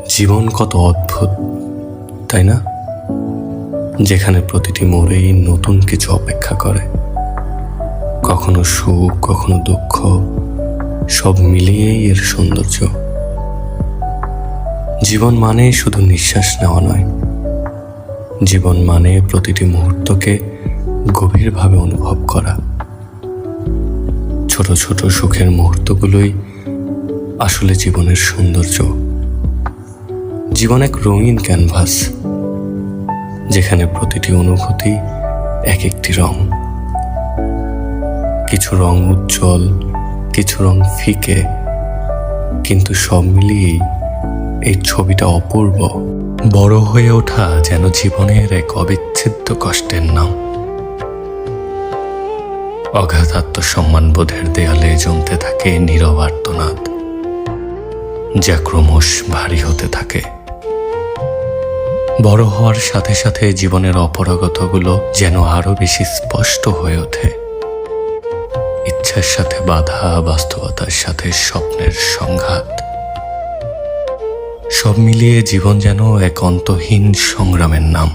জীবন কত অদ্ভুত, তাই না? যেখানে প্রতিটি মোড়েই নতুন কিছু অপেক্ষা করে, কখনো সুখ, কখনো দুঃখ, সব মিলিয়েই এর সৌন্দর্য। জীবন মানে শুধু নিঃশ্বাস নেওয়া নয়, জীবন মানে প্রতিটি মুহূর্তকে গভীরভাবে অনুভব করা। ছোট ছোট সুখের মুহূর্তগুলোই আসলে জীবনের সৌন্দর্য। জীবন এক রঙিন ক্যানভাস, যেখানে প্রতিটি অনুভূতি এক একটি রং। কিছু রং উজ্জ্বল, কিছু রং ফিকে, কিন্তু সব মিলিয়েই এই ছবিটা অপূর্ব। বড় হয়ে ওঠা যেন জীবনের এক অবিচ্ছেদ্য কষ্টের নাম। অগাধ আত্মসম্মানবোধের দেয়ালে জমতে থাকে নীরব আর্তনাদ, যা ক্রমশ ভারী হতে থাকে। বড় হওয়ার সাথে সাথে জীবনের অপারগতাগুলো যেন আরো বেশি স্পষ্ট হয়ে ওঠে। ইচ্ছার সাথে বাধা, বাস্তবতার সাথে স্বপ্নের সংঘাত, সব মিলিয়ে জীবন যেন এক অন্তহীন সংগ্রামের নাম।